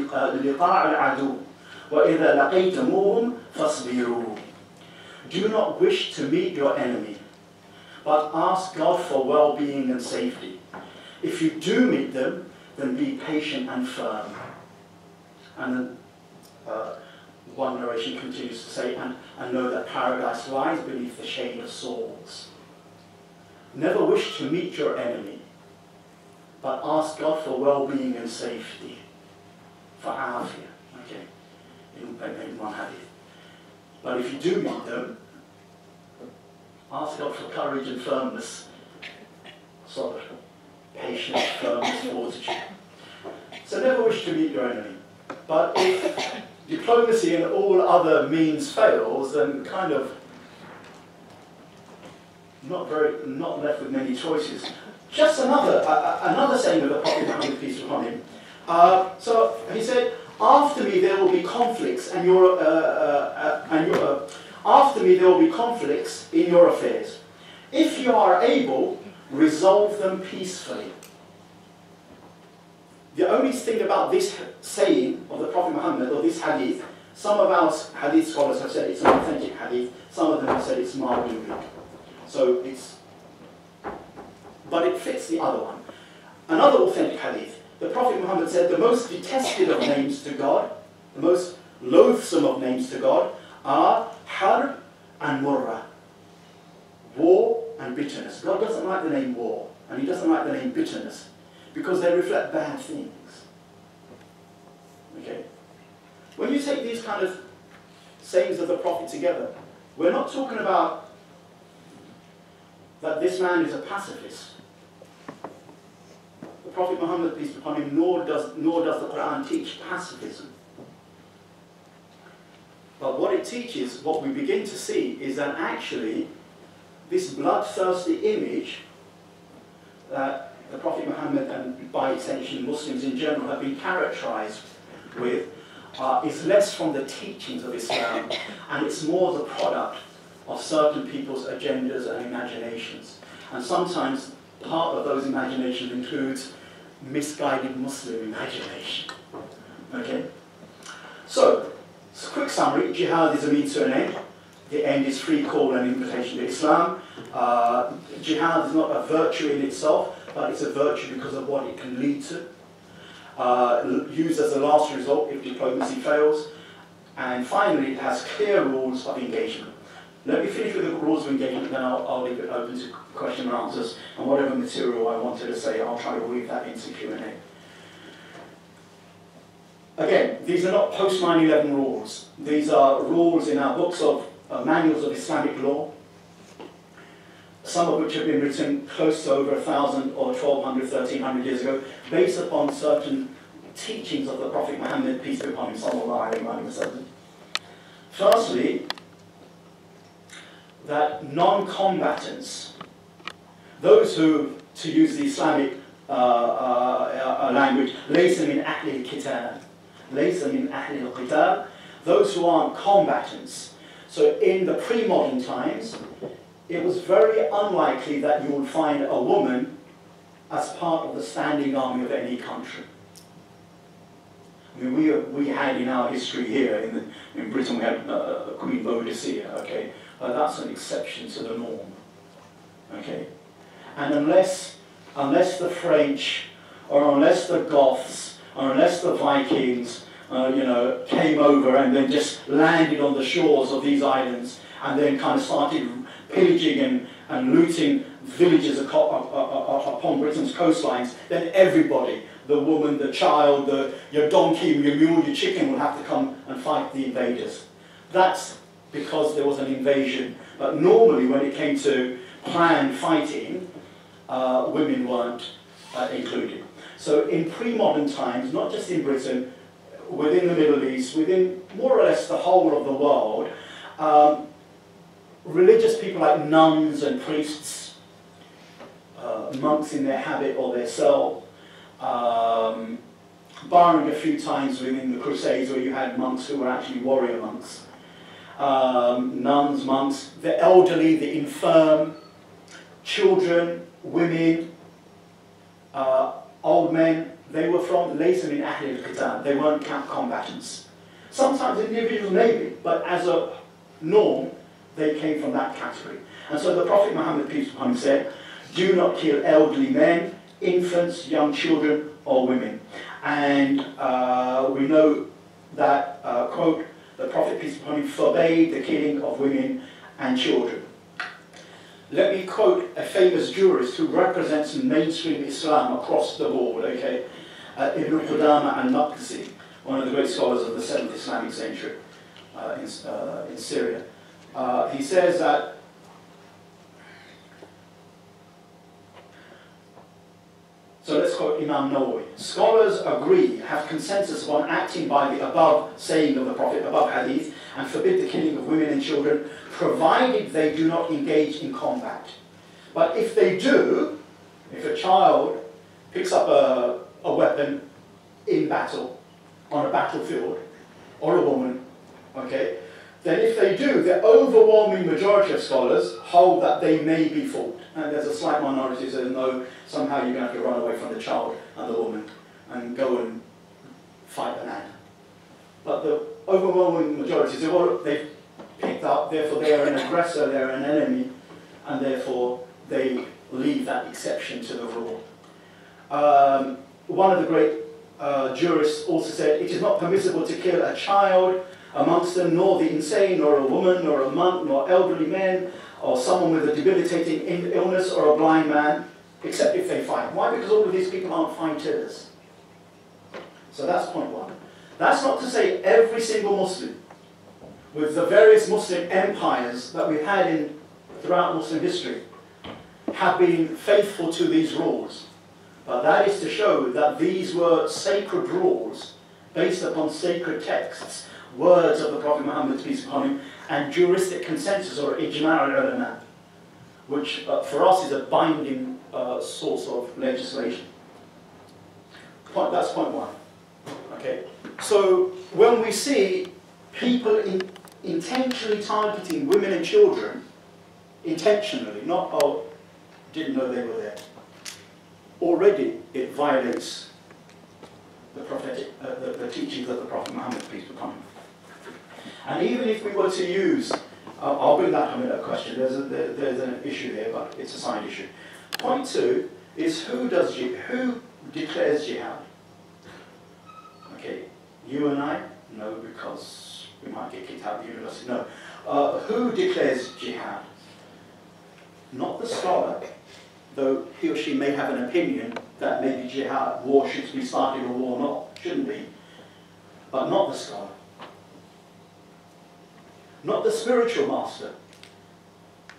لقاء العدو وإذا لقيتموهم فاصبروا. Do not wish to meet your enemy, but ask God for well-being and safety. If you do meet them, then be patient and firm. And then one narration continues to say, and know that paradise lies beneath the shade of swords. Never wish to meet your enemy, but ask God for well-being and safety. For afia, okay, in one hadith. But if you do meet them, ask God for courage and firmness, sabr, patience, firmness, fortitude. So never wish to meet your enemy. But if diplomacy and all other means fails, then kind of not left with many choices. Just another saying of the Prophet Muhammad, peace be upon him. So he said, after me there will be conflicts after me there will be conflicts in your affairs. If you are able, resolve them peacefully. The only thing about this saying of the Prophet Muhammad, or this hadith, some of our hadith scholars have said it's an authentic hadith, some of them have said it's mardud. So but it fits the other one. Another authentic hadith, the Prophet Muhammad said the most detested of names to God, the most loathsome of names to God, are harb and murra, war and bitterness. God doesn't like the name war, and he doesn't like the name bitterness, because they reflect bad things. Okay? When you take these kind of sayings of the Prophet together, we're not talking about that this man is a pacifist. The Prophet Muhammad, peace be upon him, nor does the Quran teach pacifism. But what it teaches, what we begin to see, is that actually this bloodthirsty image that the Prophet Muhammad, and by extension Muslims in general, have been characterized with, is less from the teachings of Islam, and it's more the product of certain people's agendas and imaginations. And sometimes part of those imaginations includes misguided Muslim imagination. Okay? So, quick summary, jihad is a means to an end. The end is free call and invitation to Islam. Jihad is not a virtue in itself, but it's a virtue because of what it can lead to. Used as a last result if diplomacy fails. And finally, it has clear rules of engagement. Let me finish with the rules of engagement, then I'll leave it open to question and answers, and whatever material I wanted to say, I'll try to weave that into Q&A. Again, these are not post 9/11 rules. These are rules in our books of manuals of Islamic law, some of which have been written close to over 1,000 or 1,200, 1,300 years ago, based upon certain teachings of the Prophet Muhammad, peace be upon him, sallallahu alayhi wa sallam. Firstly, that non-combatants, those who, to use the Islamic language, لَيْسَ مِنْ أَهْلِ الْقِتَالِ, لَيْسَ مِنْ أَهْلِ الْقِتَالِ, those who aren't combatants. So in the pre-modern times, it was very unlikely that you would find a woman as part of the standing army of any country. I mean, we had in our history here, in Britain, we had Queen Boadicea, okay? That's an exception to the norm, okay? And unless the French, or unless the Goths, or unless the Vikings, came over and then just landed on the shores of these islands and then kind of started pillaging and looting villages upon Britain's coastlines, then everybody, the woman, the child, your donkey, your mule, your chicken will have to come and fight the invaders. That's because there was an invasion. But normally when it came to planned fighting, women weren't included. So in pre-modern times, not just in Britain, within the Middle East, within more or less the whole of the world, religious people like nuns and priests, monks in their habit or their cell, barring a few times within the Crusades where you had monks who were actually warrior monks, nuns, monks, the elderly, the infirm, children, women, old men, they were from لَيْسَ مِنْ أَهْلِ الْقِتَالِ. They weren't combatants. Sometimes individuals maybe, but as a norm, they came from that category. And so the Prophet Muhammad, peace be upon him, said, do not kill elderly men, infants, young children, or women. And we know that, quote, the Prophet, peace be upon him, forbade the killing of women and children. Let me quote a famous jurist who represents mainstream Islam across the board, okay? Ibn Qudama al-Maqdisi, one of the great scholars of the 7th Islamic century in Syria. He says that so let's quote Imam Nawawi. Scholars agree, have consensus upon acting by the above saying of the Prophet, above hadith, and forbid the killing of women and children, provided they do not engage in combat. But if they do, if a child picks up a weapon in battle, on a battlefield, or a woman, okay, then if they do, the overwhelming majority of scholars hold that they may be fought. And there's a slight minority that says, no, somehow you're going to have to run away from the child and the woman and go and fight the man. But the overwhelming majority say, well, they've picked up, therefore they are an aggressor, they're an enemy, and therefore they leave that exception to the rule. One of the great jurists also said, it is not permissible to kill a child amongst them, nor the insane, nor a woman, nor a monk, nor elderly men, or someone with a debilitating illness, or a blind man, except if they fight. Why? Because all of these people aren't fighters. So that's point one. That's not to say every single Muslim, with the various Muslim empires that we've had throughout Muslim history, have been faithful to these rules. But that is to show that these were sacred rules based upon sacred texts, words of the Prophet Muhammad, peace be upon him, and juristic consensus, or ijma' al-ulama, which for us is a binding source of legislation. That's point one. Okay. So when we see people intentionally targeting women and children, intentionally, not, oh, didn't know they were there, already it violates the prophetic, the teachings of the Prophet Muhammad, peace be upon him. And even if we were to use, I'll bring that a question, there's an issue there, but it's a side issue. Point two is who declares jihad? Okay, you and I? No, because we might get kicked out of the university. No. Who declares jihad? Not the scholar, though he or she may have an opinion that maybe jihad, war should be started or war not, shouldn't be, but not the scholar. Not the spiritual master.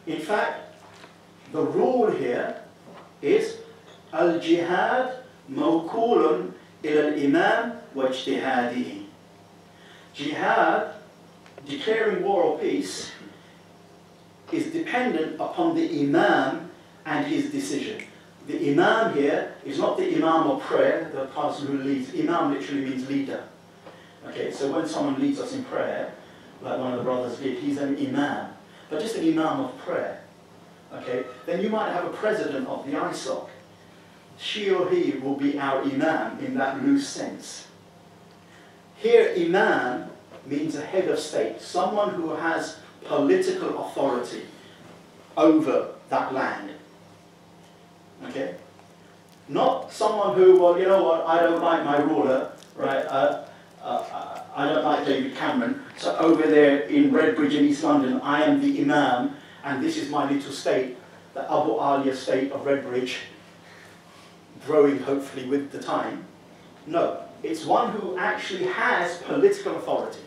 In fact, the rule here is al-jihad mawkulun ila al-imam wa ijtihadihi. Jihad, declaring war or peace, is dependent upon the imam and his decision. The imam here is not the imam of prayer, the person who leads. Imam literally means leader. Okay, so when someone leads us in prayer, like one of the brothers did, he's an imam, but just an imam of prayer. Okay, then you might have a president of the ISOC. She or he will be our imam in that loose sense. Here, imam means a head of state, someone who has political authority over that land. Okay? Not someone who, well, you know what, I don't like my ruler, right? I don't like David Cameron, so over there in Redbridge in East London, I am the imam, and this is my little state, the Abu Aaliyah state of Redbridge, growing hopefully with the time. No, it's one who actually has political authority.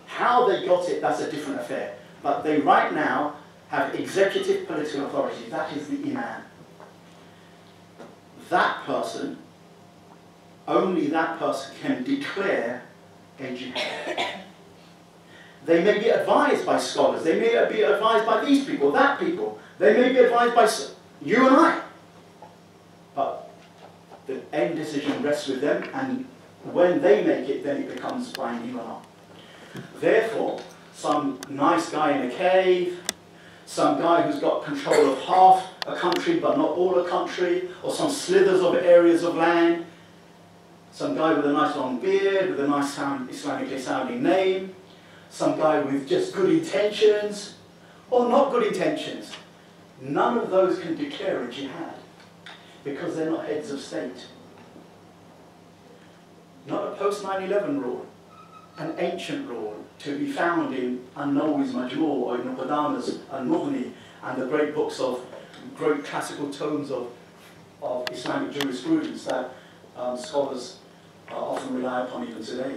How they got it, that's a different affair. But they right now have executive political authority. That is the imam. That person, only that person can declare a jihad. They may be advised by scholars. They may be advised by these people, that people. They may be advised by you and I. But the end decision rests with them, and when they make it, then it becomes binding or not. Therefore, some nice guy in a cave, some guy who's got control of half a country but not all a country, or some slithers of areas of land, some guy with a nice long beard, with a nice Islamically sounding name, some guy with just good intentions, or not good intentions. None of those can declare a jihad, because they're not heads of state. Not a post-9/11 rule, an ancient rule to be found in An-Nawawi's Majmu' or Ibn Qudama's Al-Mughni and the great books of great classical tomes of Islamic jurisprudence that scholars often rely upon even today.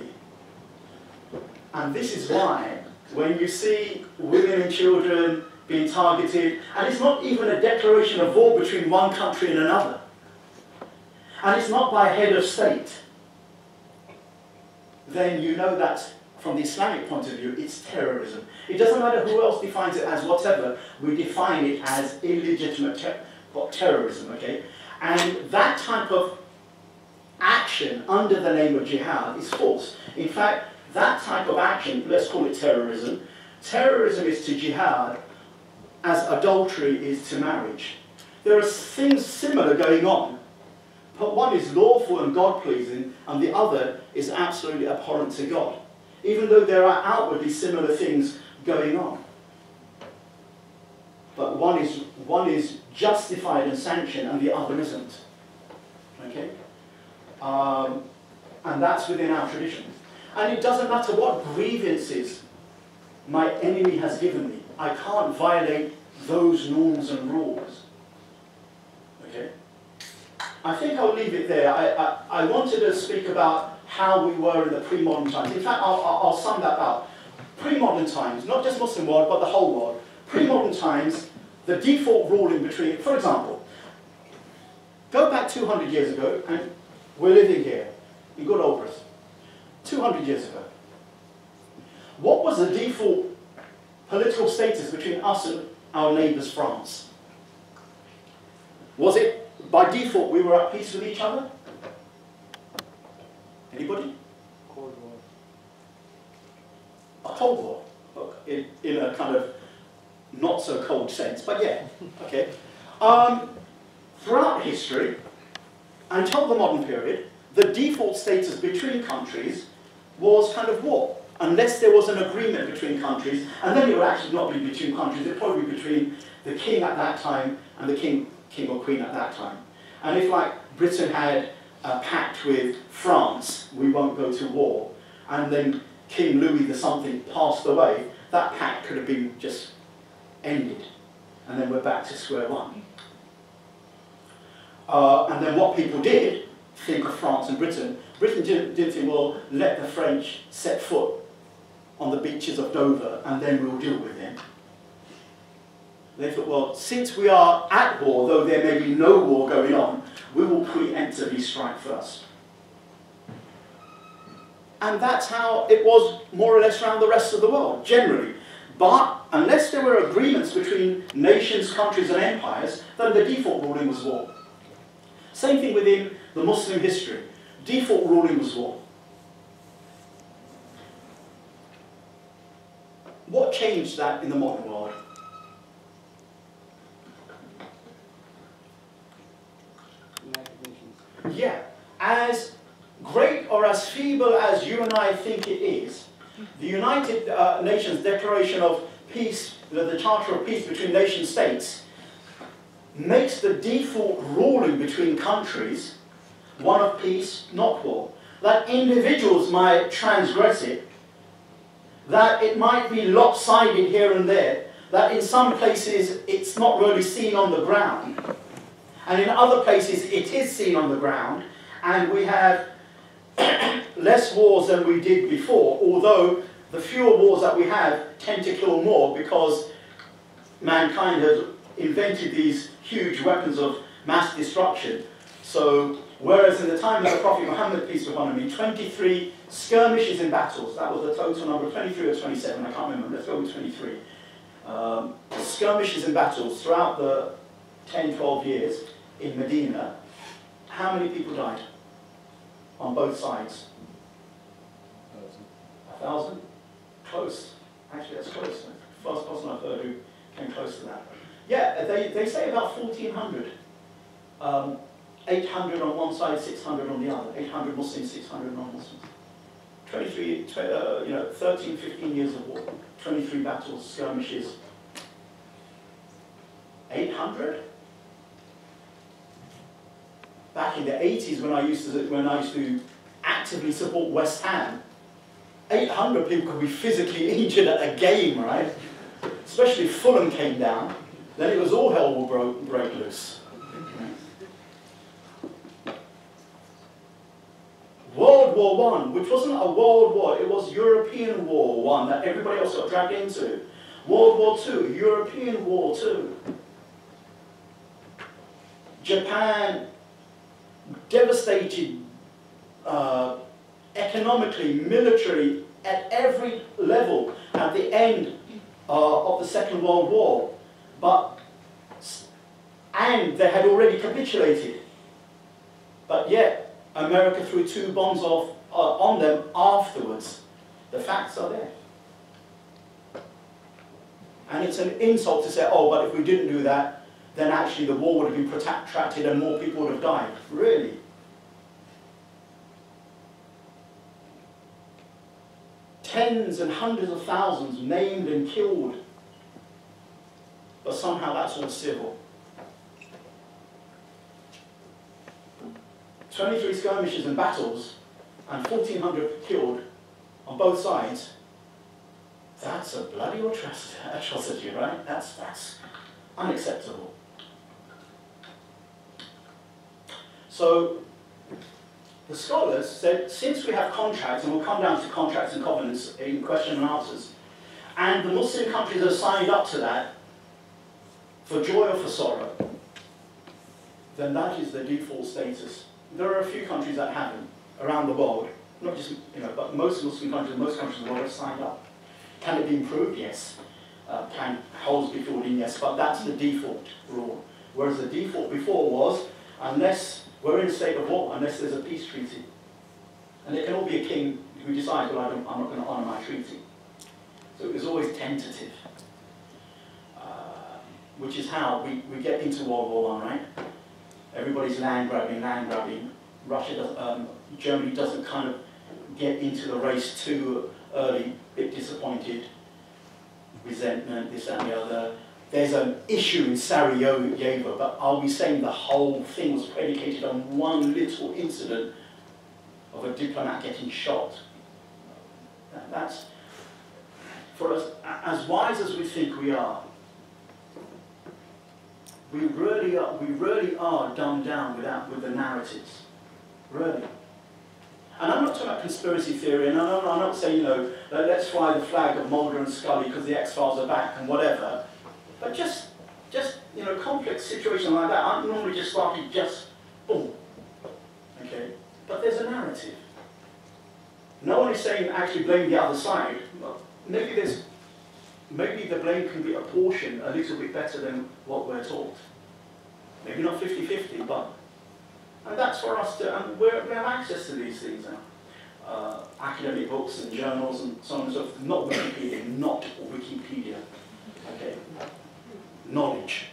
And this is why when you see women and children being targeted, and it's not even a declaration of war between one country and another, and it's not by a head of state, then you know that from the Islamic point of view, it's terrorism. It doesn't matter who else defines it as whatever, we define it as illegitimate terrorism, okay? And that type of action under the name of jihad is false. In fact, that type of action, let's call it terrorism. Terrorism is to jihad as adultery is to marriage. There are things similar going on, but one is lawful and God-pleasing, and the other is absolutely abhorrent to God, even though there are outwardly similar things going on. But one is justified and sanctioned, and the other isn't. Okay? And that's within our tradition. And it doesn't matter what grievances my enemy has given me. I can't violate those norms and rules. Okay? I think I'll leave it there. I wanted to speak about how we were in the pre-modern times. In fact, I'll sum that up. Pre-modern times, not just Muslim world, but the whole world. Pre-modern times, the default rule in between, for example, go back 200 years ago, and we're living here in good old Britain. 200 years ago. What was the default political status between us and our neighbours, France? Was it by default we were at peace with each other? Anybody? Cold War. A Cold War, in a kind of not so cold sense, but yeah, okay. Throughout history, until the modern period, the default status between countries was kind of war, unless there was an agreement between countries, and then it would actually not be between countries, it would probably be between the king at that time and the king or queen at that time. And if, like, Britain had a pact with France, we won't go to war, and then King Louis the something passed away, that pact could have been just ended, and then we're back to square one. And then what people did, think of France and Britain. Britain didn't think, well, let the French set foot on the beaches of Dover, and then we'll deal with them. They thought, well, since we are at war, though there may be no war going on, we will preemptively strike first. And that's how it was more or less around the rest of the world, generally. But unless there were agreements between nations, countries and empires, then the default ruling was war. Same thing within the Muslim history. Default ruling was war. What changed that in the modern world? Yeah, as great or as feeble as you and I think it is, the United Nations Declaration of Peace, the Charter of Peace between nation states, makes the default ruling between countries one of peace, not war. That individuals might transgress it, that it might be lopsided here and there, that in some places it's not really seen on the ground, and in other places it is seen on the ground, and we have less wars than we did before, although the fewer wars that we have tend to kill more because mankind has invented these huge weapons of mass destruction. So, whereas in the time of the Prophet Muhammad, peace be upon him, 23 skirmishes in battles, that was the total number, 23 or 27, I can't remember, let's go with 23. Skirmishes in battles throughout the 10, 12 years in Medina, how many people died on both sides? 1,000? Close. Actually, that's close. First person I've heard who came close to that. Yeah, they say about 1,400. 800 on one side, 600 on the other. 800 Muslims, 600 non-Muslims. 13, 15 years of war. 23 battles, skirmishes. 800? Back in the 80s when I used to actively support West Ham, 800 people could be physically injured at a game, right? Especially if Fulham came down, then it was all hell will break loose. World War I, which wasn't a world war, it was European War I that everybody else got dragged into. World War II, European War II. Japan devastated economically, military, at every level at the end of the Second World War. And they had already capitulated. But yet, America threw 2 bombs off on them afterwards. The facts are there. And it's an insult to say, oh, but if we didn't do that, then actually the war would have been protracted and more people would have died. Really? Tens and hundreds of thousands maimed and killed. But somehow that's all civil. 23 skirmishes and battles, and 1,400 killed on both sides. That's a bloody atrocity, right? That's unacceptable. So, the scholars said, since we have contracts, and we'll come down to contracts and covenants in question and answers, and the Muslim countries have signed up to that, for joy or for sorrow, then that is the default status. There are a few countries that haven't around the world, not just, but most Muslim countries, most countries in the world have signed up. Can it be improved? Yes. Can holes be filled in? Yes. But that's the default rule. Whereas the default before was, unless we're in a state of war, unless there's a peace treaty. And there can all be a king who decides, well, I'm not going to honour my treaty. So it was always tentative. Which is how we get into World War I, right? Everybody's land grabbing. Russia doesn't, Germany doesn't kind of get into the race too early, bit disappointed, resentment, this, that, and the other. There's an issue in Sarajevo, but are we saying the whole thing was predicated on one little incident of a diplomat getting shot? for us, as wise as we think we are, we really are dumbed down with the narratives. Really. And I'm not talking about conspiracy theory, and I'm not saying, you know, let's fly the flag of Mulder and Scully because the X-Files are back and whatever. But just you know, complex situation like that aren't normally just started just boom. Okay? But there's a narrative. No one is saying actually blame the other side. Well, maybe the blame can be apportioned a little bit better than what we're taught. Maybe not 50-50, but. And that's for us to, and we have access to these things now. Academic books and journals and so on and so forth. Not Wikipedia. Okay? Knowledge,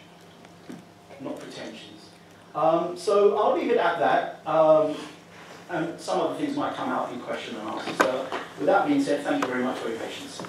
not pretensions. So I'll leave it at that. And some other things might come out in question and answer. So with that being said, thank you very much for your patience.